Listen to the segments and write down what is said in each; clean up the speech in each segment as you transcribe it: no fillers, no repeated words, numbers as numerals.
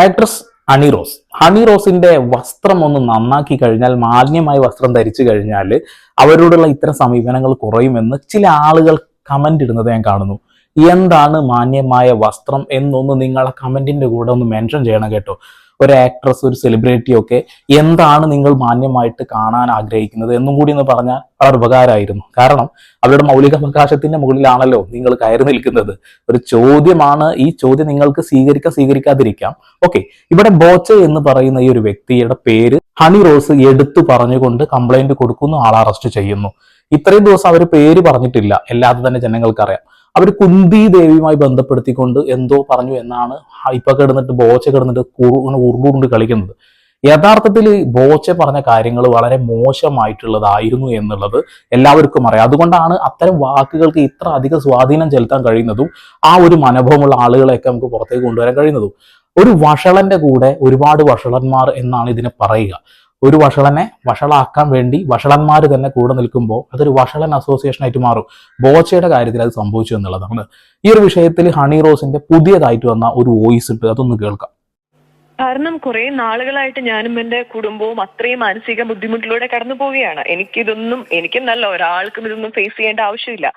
Actress honey റോസിന്റെ വസ്ത്രം ഒന്ന് നന്നാക്കി കഴിഞ്ഞാൽ, മാന്യമായ വസ്ത്രം ധരിച്ചു കഴിഞ്ഞാൽ അവരോടുള്ള ഇത്തരം സമീപനങ്ങൾ കുറയുമെന്ന് ചില ആളുകൾ കമന്റ് ഇടുന്നത് ഞാൻ കാണുന്നു. എന്താണ് മാന്യമായ വസ്ത്രം എന്നൊന്ന് നിങ്ങളെ കമന്റിന്റെ കൂടെ ഒന്ന് മെൻഷൻ ചെയ്യണം കേട്ടോ. ഒരു ആക്ട്രസ്, ഒരു സെലിബ്രിറ്റി ഒക്കെ എന്താണ് നിങ്ങൾ മാന്യമായിട്ട് കാണാൻ ആഗ്രഹിക്കുന്നത് എന്നും കൂടി എന്ന് പറഞ്ഞാൽ വളരെ ഉപകാരമായിരുന്നു. കാരണം അവരുടെ മൗലികാവകാശത്തിന്റെ മുകളിലാണല്ലോ നിങ്ങൾ കയറി നിൽക്കുന്നത്. ഒരു ചോദ്യമാണ്. ഈ ചോദ്യം നിങ്ങൾക്ക് സ്വീകരിക്കാതിരിക്കാം. ഓക്കെ, ഇവിടെ ബോച്ചെ എന്ന് പറയുന്ന ഈ ഒരു വ്യക്തിയുടെ പേര് ഹണി റോസ് എടുത്തു പറഞ്ഞുകൊണ്ട് കംപ്ലൈന്റ് കൊടുക്കുന്നു, ആൾ അറസ്റ്റ് ചെയ്യുന്നു. ഇത്രയും ദിവസം അവർ പേര് പറഞ്ഞിട്ടില്ല, അല്ലാതെ തന്നെ ജനങ്ങൾക്കറിയാം. അവർ കുന്തി ദേവിയുമായി ബന്ധപ്പെടുത്തിക്കൊണ്ട് എന്തോ പറഞ്ഞു എന്നാണ് ഇപ്പൊ ബോച്ചെ കിടന്നിട്ട് ഉരുണ്ടുകൊണ്ട് കളിക്കുന്നത്. യഥാർത്ഥത്തിൽ ബോച്ചെ പറഞ്ഞ കാര്യങ്ങൾ വളരെ മോശമായിട്ടുള്ളതായിരുന്നു എന്നുള്ളത് എല്ലാവർക്കും അറിയാം. അതുകൊണ്ടാണ് അത്തരം വാക്കുകൾക്ക് ഇത്ര അധികം സ്വാധീനം ചെലുത്താൻ കഴിയുന്നതും ആ ഒരു മനോഭാവമുള്ള ആളുകളെയൊക്കെ നമുക്ക് പുറത്തേക്ക് കൊണ്ടുവരാൻ കഴിയുന്നതും. ഒരു വഷളന്റെ കൂടെ ഒരുപാട് വഷളന്മാർ എന്നാണ് ഇതിനെ പറയുക. ഒരു വഷളനെ വഷളാക്കാൻ വേണ്ടി വഷളന്മാർ തന്നെ കൂടെ നിൽക്കുമ്പോൾ അതൊരു വഷളൻ അസോസിയേഷൻ ആയിട്ട് മാറും. ബോച്ചയുടെ കാര്യത്തിൽ അത് സംഭവിച്ചു എന്നുള്ളതാണ്. ഈ ഒരു വിഷയത്തിൽ ഹണി റോസിന്റെ പുതിയതായിട്ട് വന്ന ഒരു വോയിസ് ഉണ്ട്, അതൊന്ന് കേൾക്കാം. കാരണം കുറെ നാളുകളായിട്ട് ഞാനും എന്റെ കുടുംബവും അത്രയും മാനസിക ബുദ്ധിമുട്ടിലൂടെ കടന്നു പോവുകയാണ്. എനിക്കെന്നല്ല, ഒരാൾക്കും ഇതൊന്നും ഫേസ് ചെയ്യേണ്ട ആവശ്യമില്ല.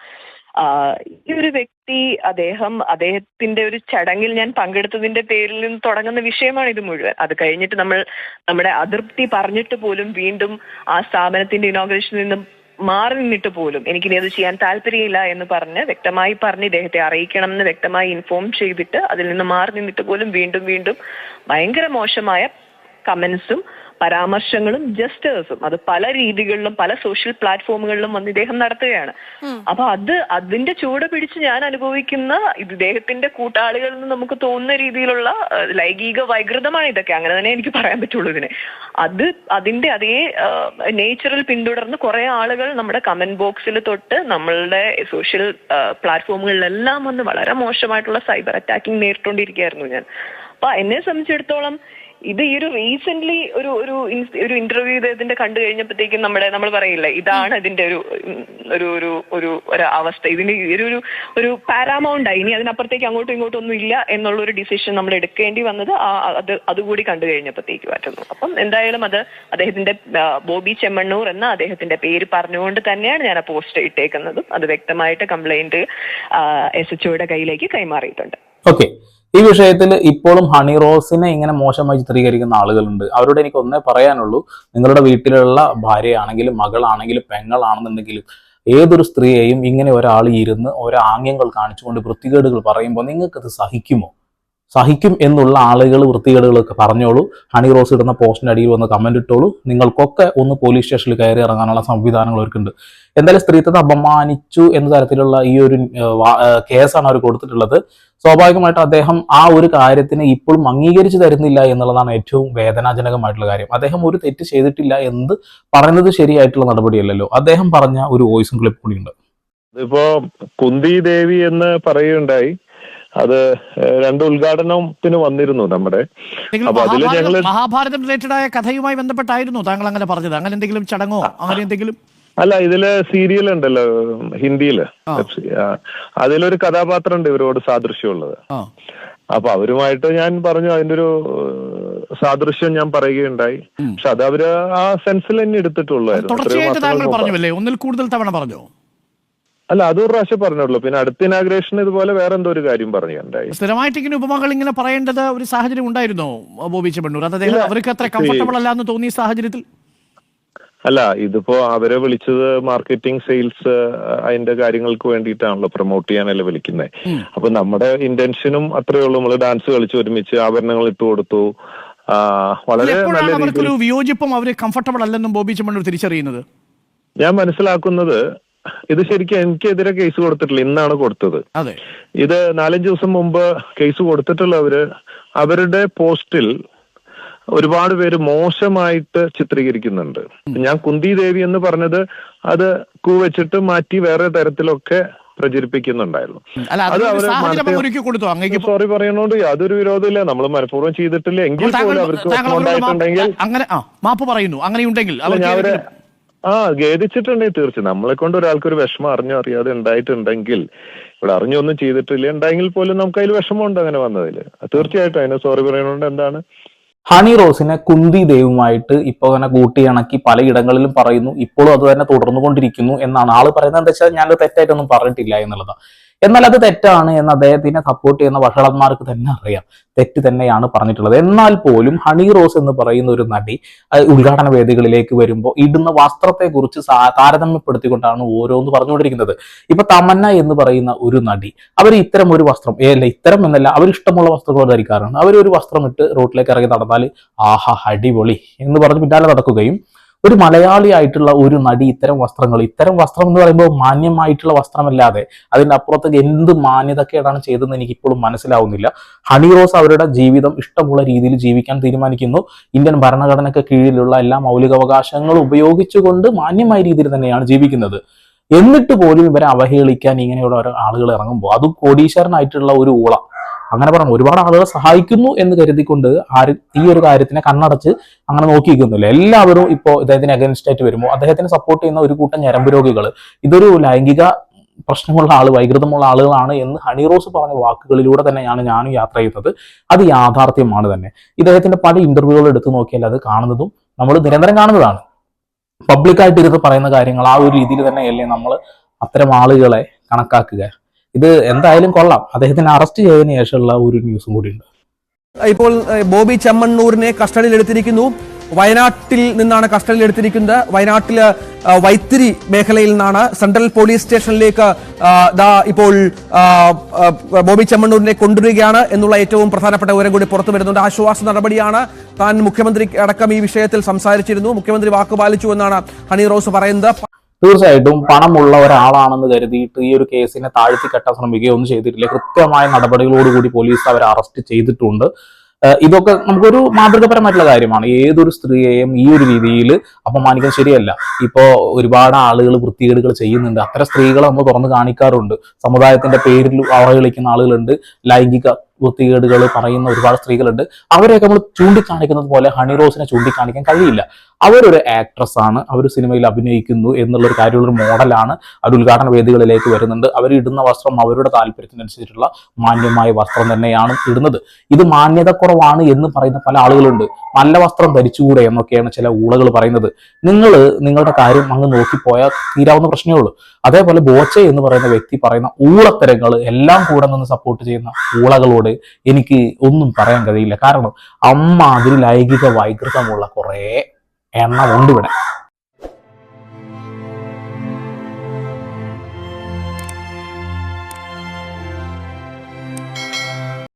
ഈ ഒരു വ്യക്തി അദ്ദേഹത്തിന്റെ ഒരു ചടങ്ങിൽ ഞാൻ പങ്കെടുത്തതിന്റെ പേരിൽ നിന്ന് തുടങ്ങുന്ന വിഷയമാണ് ഇത് മുഴുവൻ. അത് കഴിഞ്ഞിട്ട് നമ്മുടെ അതൃപ്തി പറഞ്ഞിട്ട് പോലും വീണ്ടും ആ സ്ഥാപനത്തിന്റെ ഇനോഗ്രേഷനിൽ നിന്നും മാറി നിന്നിട്ട് പോലും എനിക്കിനി അത് ചെയ്യാൻ താല്പര്യമില്ല എന്ന് വ്യക്തമായി പറഞ്ഞ് ഇദ്ദേഹത്തെ അറിയിക്കണം എന്ന് വ്യക്തമായി ഇൻഫോം ചെയ്തിട്ട് അതിൽ നിന്ന് മാറി നിന്നിട്ട് പോലും വീണ്ടും ഭയങ്കര മോശമായ കമന്റ്സും പരാമർശങ്ങളും ജസ്റ്റേഴ്സും അത് പല രീതികളിലും പല സോഷ്യൽ പ്ലാറ്റ്ഫോമുകളിലും വന്ന് ഇദ്ദേഹം നടത്തുകയാണ്. അപ്പൊ അതിന്റെ ചൂട് പിടിച്ച് ഞാൻ അനുഭവിക്കുന്ന ഇദ്ദേഹത്തിന്റെ കൂട്ടാളികളിൽ നിന്ന് നമുക്ക് തോന്നുന്ന രീതിയിലുള്ള ലൈംഗിക വൈകൃതമാണ് ഇതൊക്കെ. അങ്ങനെ തന്നെ എനിക്ക് പറയാൻ പറ്റുള്ളൂ ഇതിനെ. അതിന്റെ അതേ നേച്ചറിൽ പിന്തുടർന്ന് കുറെ ആളുകൾ നമ്മുടെ കമന്റ് ബോക്സിൽ തൊട്ട് നമ്മളുടെ സോഷ്യൽ പ്ലാറ്റ്ഫോമുകളിലെല്ലാം വന്ന് വളരെ മോശമായിട്ടുള്ള സൈബർ അറ്റാക്കിംഗ് നേരിട്ടുകൊണ്ടിരിക്കുകയായിരുന്നു ഞാൻ. അപ്പൊ എന്നെ സംബന്ധിച്ചിടത്തോളം ഇത് ഈ ഒരു റീസെന്റ് ഒരു ഇന്റർവ്യൂ ഇദ്ദേഹത്തിന്റെ കണ്ടു കഴിഞ്ഞപ്പോഴത്തേക്കും നമ്മൾ പറയില്ലേ, ഇതാണ് ഇതിന്റെ ഒരു അവസ്ഥ. ഇതിന് ഒരു പാരാമൗണ്ട് ആയി. ഇനി അതിനപ്പുറത്തേക്ക് അങ്ങോട്ടും ഇങ്ങോട്ടും ഒന്നും ഇല്ല എന്നുള്ള ഒരു ഡിസിഷൻ നമ്മൾ എടുക്കേണ്ടി വന്നത് അതുകൂടി കണ്ടു കഴിഞ്ഞപ്പോഴത്തേക്ക് പറ്റുന്നു. അപ്പം എന്തായാലും അത് അദ്ദേഹത്തിന്റെ ബോബി ചെമ്മണ്ണൂർ എന്ന അദ്ദേഹത്തിന്റെ പേര് പറഞ്ഞുകൊണ്ട് തന്നെയാണ് ഞാൻ ആ പോസ്റ്റ് ഇട്ടേക്കുന്നതും. അത് വ്യക്തമായിട്ട് കംപ്ലൈന്റ് SHO കയ്യിലേക്ക് കൈമാറിയിട്ടുണ്ട്. ഓക്കെ, ഈ വിഷയത്തിൽ ഇപ്പോഴും ഹണി റോസിനെ ഇങ്ങനെ മോശമായി ചിത്രീകരിക്കുന്ന ആളുകളുണ്ട്. അവരോട് എനിക്ക് ഒന്നേ പറയാനുള്ളൂ, നിങ്ങളുടെ വീട്ടിലുള്ള ഭാര്യയാണെങ്കിലും മകളാണെങ്കിലും പെങ്ങളാണെന്നുണ്ടെങ്കിലും ഏതൊരു സ്ത്രീയെയും ഇങ്ങനെ ഒരാൾ ഇരുന്ന് ഓരോ ആംഗ്യങ്ങൾ കാണിച്ചുകൊണ്ട് വൃത്തികേടുകൾ പറയുമ്പോൾ നിങ്ങൾക്കത് സഹിക്കും എന്നുള്ള ആളുകൾ വൃത്തികേടുകളൊക്കെ പറഞ്ഞോളൂ. ഹണി റോസ് ഇടുന്ന പോസ്റ്റിന്റെ അടിയിൽ വന്ന് കമന്റ് ഇട്ടോളൂ. നിങ്ങൾക്കൊക്കെ ഒന്ന് പോലീസ് സ്റ്റേഷനിൽ കയറി ഇറങ്ങാനുള്ള സംവിധാനങ്ങൾ അവർക്കുണ്ട്. എന്തായാലും സ്ത്രീത്വത്തെ അപമാനിച്ചു എന്ന തരത്തിലുള്ള ഈ ഒരു കേസാണ് അവർ കൊടുത്തിട്ടുള്ളത്. സ്വാഭാവികമായിട്ട് അദ്ദേഹം ആ ഒരു കാര്യത്തിന് ഇപ്പോഴും അംഗീകരിച്ചു തരുന്നില്ല എന്നുള്ളതാണ് ഏറ്റവും വേദനാജനകമായിട്ടുള്ള കാര്യം. അദ്ദേഹം ഒരു തെറ്റ് ചെയ്തിട്ടില്ല എന്ന് പറയുന്നത് ശരിയായിട്ടുള്ള നടപടിയല്ലല്ലോ. അദ്ദേഹം പറഞ്ഞ ഒരു വോയിസും ക്ലിപ്പ് കൂടി ഉണ്ട്. ഇപ്പോ കുന്തി ദേവി എന്ന് പറയുകയുണ്ടായി. അത് രണ്ട് ഉദ്ഘാടനത്തിന് വന്നിരുന്നു നമ്മുടെ. അപ്പൊ അതില് ഞങ്ങള് മഹാഭാരതം റിലേറ്റഡ് ആയ കഥയുമായി ബന്ധപ്പെട്ടായിരുന്നു താങ്കൾ അങ്ങനെ പറഞ്ഞത്? അങ്ങനെ എന്തെങ്കിലും ചടങ്ങോ അങ്ങനെ എന്തെങ്കിലും? അല്ല, ഇതില് സീരിയൽ ഉണ്ടല്ലോ ഹിന്ദിയില്, അതിലൊരു കഥാപാത്രം ഉണ്ട് ഇവരോട് സാദൃശ്യമുള്ളത്. അപ്പൊ അവരുമായിട്ട് ഞാൻ പറഞ്ഞു, അതിന്റെ ഒരു സാദൃശ്യം ഞാൻ പറയുകയുണ്ടായി. പക്ഷെ അത് അവര് ആ സെൻസിൽ തന്നെ എടുത്തിട്ടുള്ളായിരുന്നു. ഒന്നിൽ കൂടുതൽ തവണ പറഞ്ഞോ? അല്ല, അതൊരു പ്രാവശ്യം പറഞ്ഞുള്ളൂ. പിന്നെ അടുത്ത ഇനാഗ്രേഷൻ ഇതുപോലെ വേറെ എന്തോ ഒരു കാര്യം പറഞ്ഞുണ്ടായി. സ്ഥിരമായിട്ട് ഇങ്ങനെ ഉപമകൾ ഇങ്ങനെ പറയേണ്ടത് ഒരു സാഹചര്യം ഉണ്ടായിരുന്നോ ബോബി ചെമ്മണ്ണൂർ? അതായത് അവർക്ക് അത്ര കംഫർട്ടബിൾ അല്ല എന്ന് തോന്നിയ സാഹചര്യത്തിൽ? അല്ല, ഇതിപ്പോ അവരെ വിളിച്ചത് മാർക്കറ്റിംഗ്, സെയിൽസ്, അതിന്റെ കാര്യങ്ങൾക്ക് വേണ്ടിയിട്ടാണല്ലോ, പ്രൊമോട്ട് ചെയ്യാനല്ലേ വിളിക്കുന്നത്. അപ്പൊ നമ്മുടെ ഇന്റൻഷനും അത്രേ ഉള്ളൂ. നമ്മള് ഡാൻസ് കളിച്ച് ഒരുമിച്ച് ആഭരണങ്ങൾ ഇട്ട് കൊടുത്തു. വളരെ നല്ല അവർക്കൊരു വിയോജിപ്പും അവര് കംഫർട്ടബിൾ അല്ലെന്നും ബോബി ചെമ്മണ്ണൂർ തിരിച്ചറിയുന്നത് ഞാൻ മനസ്സിലാക്കുന്നത്. ഇത് ശരിക്കും എനിക്കെതിരെ കേസ് കൊടുത്തിട്ടില്ല, ഇന്നാണ് കൊടുത്തത്. ഇത് 4-5 ദിവസം മുമ്പ് കേസ് കൊടുത്തിട്ടുള്ളവര് അവരുടെ പോസ്റ്റിൽ ഒരുപാട് പേര് മോശമായിട്ട് ചിത്രീകരിക്കുന്നുണ്ട്. ഞാൻ കുന്തി ദേവി എന്ന് പറഞ്ഞത് അത് വെച്ചിട്ട് മാറ്റി വേറെ തരത്തിലൊക്കെ പ്രചരിപ്പിക്കുന്നുണ്ടായിരുന്നു. അത് അവര് സോറി പറയണോണ്ട് യാതൊരു വിരോധമില്ല. നമ്മൾ മനഃപൂർവ്വം ചെയ്തിട്ടില്ല എങ്കിൽ പോലും അവർക്ക് ഉണ്ടായിട്ടുണ്ടെങ്കിൽ അങ്ങനെ മാപ്പ് പറയുന്നു. അങ്ങനെയുണ്ടെങ്കിൽ ഖേദിച്ചിട്ടുണ്ടെങ്കിൽ തീർച്ചയായും നമ്മളെ കൊണ്ട് ഒരാൾക്ക് ഒരു വിഷമം അറിഞ്ഞോ അറിയാതെ ഉണ്ടായിട്ടുണ്ടെങ്കിൽ, ഇവിടെ അറിഞ്ഞൊന്നും ചെയ്തിട്ടില്ല ഉണ്ടെങ്കിൽ പോലും നമുക്ക് അതിൽ വിഷമമുണ്ട് അങ്ങനെ വന്നതിൽ. തീർച്ചയായിട്ടും അതിന് സോറി പറയുന്നതുകൊണ്ട് എന്താണ്. ഹണി റോസിനെ കുന്തി ദേവുമായിട്ട് ഇപ്പൊ അങ്ങനെ കൂട്ടിയിണക്കി പലയിടങ്ങളിലും പറയുന്നു. ഇപ്പോഴും അത് തന്നെ തുടർന്നുകൊണ്ടിരിക്കുന്നു എന്നാണ് ആള് പറയുന്നത്. എന്താ വെച്ചാൽ ഞാൻ തെറ്റായിട്ടൊന്നും പറഞ്ഞിട്ടില്ല എന്നുള്ളതാണ്. എന്നാൽ അത് തെറ്റാണ് എന്ന് അദ്ദേഹത്തിനെ സപ്പോർട്ട് ചെയ്യുന്ന വഷളന്മാർക്ക് തന്നെ അറിയാം. തെറ്റ് തന്നെയാണ് പറഞ്ഞിട്ടുള്ളത്. എന്നാൽ പോലും ഹണി റോസ് എന്ന് പറയുന്ന ഒരു നടി ഉദ്ഘാടന വേദികളിലേക്ക് വരുമ്പോൾ ഇടുന്ന വസ്ത്രത്തെക്കുറിച്ച് താരതമ്യപ്പെടുത്തിക്കൊണ്ടാണ് ഓരോന്ന് പറഞ്ഞുകൊണ്ടിരിക്കുന്നത്. ഇപ്പൊ തമന്ന എന്ന് പറയുന്ന ഒരു നടി, അവർ ഇത്തരം ഒരു വസ്ത്രം, ഇത്തരം എന്നല്ല, അവർ ഇഷ്ടമുള്ള വസ്ത്രങ്ങൾ ധരിക്കാറുണ്ട്. അവർ ഒരു വസ്ത്രം ഇട്ട് റോഡിലേക്ക് ഇറങ്ങി നടന്നാൽ ആഹാ അടിപൊളി എന്ന് പറഞ്ഞ് പിന്നാലെ നടക്കുകയും, ഒരു മലയാളി ആയിട്ടുള്ള ഒരു നടി ഇത്തരം വസ്ത്രം എന്ന് പറയുമ്പോൾ മാന്യമായിട്ടുള്ള വസ്ത്രമല്ലാതെ അതിന്റെ അപ്പുറത്തേക്ക് എന്ത് മാന്യതക്കേടാണ് ചെയ്തതെന്ന് എനിക്ക് ഇപ്പോഴും മനസ്സിലാവുന്നില്ല. ഹണി റോസ് അവരുടെ ജീവിതം ഇഷ്ടമുള്ള രീതിയിൽ ജീവിക്കാൻ തീരുമാനിക്കുന്നു. ഇന്ത്യൻ ഭരണഘടനയ്ക്ക് കീഴിലുള്ള എല്ലാ മൗലികാവകാശങ്ങളും ഉപയോഗിച്ചുകൊണ്ട് മാന്യമായ രീതിയിൽ തന്നെയാണ് ജീവിക്കുന്നത്. എന്നിട്ട് പോലും ഇവരെ അവഹേളിക്കാൻ ഇങ്ങനെയുള്ള ഓരോ ആളുകൾ ഇറങ്ങുമ്പോൾ, അതും കോടീശ്വരനായിട്ടുള്ള ഒരു ഊള, അങ്ങനെ പറഞ്ഞു ഒരുപാട് ആളുകളെ സഹായിക്കുന്നു എന്ന് കരുതിക്കൊണ്ട് ഈ ഒരു കാര്യത്തിനെ കണ്ണടച്ച് അങ്ങനെ നോക്കിയിരിക്കുന്നില്ല. എല്ലാവരും ഇപ്പോൾ ഇദ്ദേഹത്തിന് അഗൻസ്റ്റ് ആയിട്ട് വരുമ്പോൾ അദ്ദേഹത്തിന് സപ്പോർട്ട് ചെയ്യുന്ന ഒരു കൂട്ടം ഞരമ്പ് രോഗികൾ, ഇതൊരു ലൈംഗിക പ്രശ്നമുള്ള വൈകൃതമുള്ള ആളുകളാണ് എന്ന് ഹണി റോസ് പറഞ്ഞ വാക്കുകളിലൂടെ തന്നെയാണ് ഞാനും യാത്ര ചെയ്യുന്നത്. അത് യാഥാർത്ഥ്യമാണ് തന്നെ. ഇദ്ദേഹത്തിന്റെ പല ഇന്റർവ്യൂകൾ എടുത്തു നോക്കിയാൽ അത് കാണുന്നതും നമ്മൾ നിരന്തരം കാണുന്നതാണ്. പബ്ലിക്കായിട്ട് ഇരുന്ന് പറയുന്ന കാര്യങ്ങൾ ആ ഒരു രീതിയിൽ തന്നെയല്ലേ നമ്മൾ അത്തരം ആളുകളെ കണക്കാക്കുക. ഇത് എന്തായാലും കൊള്ളാം. അദ്ദേഹത്തിനെ അറസ്റ്റ് ചെയ്തതിനു ശേഷമുള്ള ഒരു ന്യൂസും കൂടിയുണ്ട്. ഇപ്പോൾ ബോബി ചെമ്മണ്ണൂരിനെ കസ്റ്റഡിയിൽ എടുത്തിരിക്കുന്നു. വയനാട്ടിൽ നിന്നാണ് കസ്റ്റഡിയിൽ എടുത്തിരിക്കുന്നത്. വയനാട്ടില് വൈത്തിരി മേഖലയിൽ നിന്നാണ് സെൻട്രൽ പോലീസ് സ്റ്റേഷനിലേക്ക് ഇപ്പോൾ ബോബി ചെമ്മണ്ണൂരിനെ കൊണ്ടുവരികയാണ് എന്നുള്ള ഏറ്റവും പ്രധാനപ്പെട്ട വിവരം കൂടി പുറത്തു വരുന്നുണ്ട്. ആശ്വാസ നടപടിയാണ്. താൻ മുഖ്യമന്ത്രി അടക്കം ഈ വിഷയത്തിൽ സംസാരിച്ചിരുന്നു, മുഖ്യമന്ത്രി വാക്കുപാലിച്ചു എന്നാണ് ഹണി റോസ് പറയുന്നത്. തീർച്ചയായിട്ടും പണമുള്ള ഒരാളാണെന്ന് കരുതിയിട്ട് ഈ ഒരു കേസിനെ താഴ്ത്തി കെട്ടാൻ ശ്രമിക്കുകയൊന്നും ചെയ്തിട്ടില്ല. കൃത്യമായ നടപടികളോടുകൂടി പോലീസ് അവരെ അറസ്റ്റ് ചെയ്തിട്ടുണ്ട്. ഇതൊക്കെ നമുക്കൊരു മാതൃകപരമായിട്ടുള്ള കാര്യമാണ്. ഏതൊരു സ്ത്രീയെയും ഈ ഒരു രീതിയിൽ അപമാനിക്കാൻ ശരിയല്ല. ഇപ്പോ ഒരുപാട് ആളുകൾ വൃത്തികേടുകൾ ചെയ്യുന്നുണ്ട്. അത്തരം സ്ത്രീകളെ നമ്മൾ തുറന്ന് കാണിക്കാറുണ്ട്. സമുദായത്തിന്റെ പേരിൽ അവഹേളിക്കുന്ന ആളുകളുണ്ട്, ലൈംഗിക വൃത്തികേടുകൾ പറയുന്ന ഒരുപാട് സ്ത്രീകളുണ്ട്. അവരെയൊക്കെ നമ്മൾ ചൂണ്ടിക്കാണിക്കുന്നത് പോലെ ഹണി റോസിനെ ചൂണ്ടിക്കാണിക്കാൻ കഴിയില്ല. അവരൊരു ആക്ട്രസ് ആണ്, അവർ സിനിമയിൽ അഭിനയിക്കുന്നു എന്നുള്ളൊരു കാര്യമുള്ളൊരു മോഡലാണ്. അവർ ഉദ്ഘാടന വേദികളിലേക്ക് വരുന്നുണ്ട്. അവർ ഇടുന്ന വസ്ത്രം അവരുടെ താല്പര്യത്തിനനുസരിച്ചിട്ടുള്ള മാന്യമായ വസ്ത്രം തന്നെയാണ് ഇടുന്നത്. ഇത് മാന്യതക്കുറവാണ് എന്ന് പറയുന്ന പല ആളുകളുണ്ട്. നല്ല വസ്ത്രം ധരിച്ചുകൂടെ എന്നൊക്കെയാണ് ചില ഊളകൾ പറയുന്നത്. നിങ്ങളുടെ കാര്യം അങ്ങ് നോക്കിപ്പോയാൽ തീരാവുന്ന പ്രശ്നമേ ഉള്ളൂ. അതേപോലെ ബോച്ചെ എന്ന് പറയുന്ന വ്യക്തി പറയുന്ന ഊളത്തരങ്ങൾ എല്ലാം കൂടെ നിന്ന് സപ്പോർട്ട് ചെയ്യുന്ന ഊളകളോട് എനിക്ക് ഒന്നും പറയാൻ കഴിയില്ല. കാരണം അമ്മാതിരി ലൈംഗിക വൈകൃതമുള്ള കുറേ എണ്ണം ഉണ്ട് ഇവിടെ.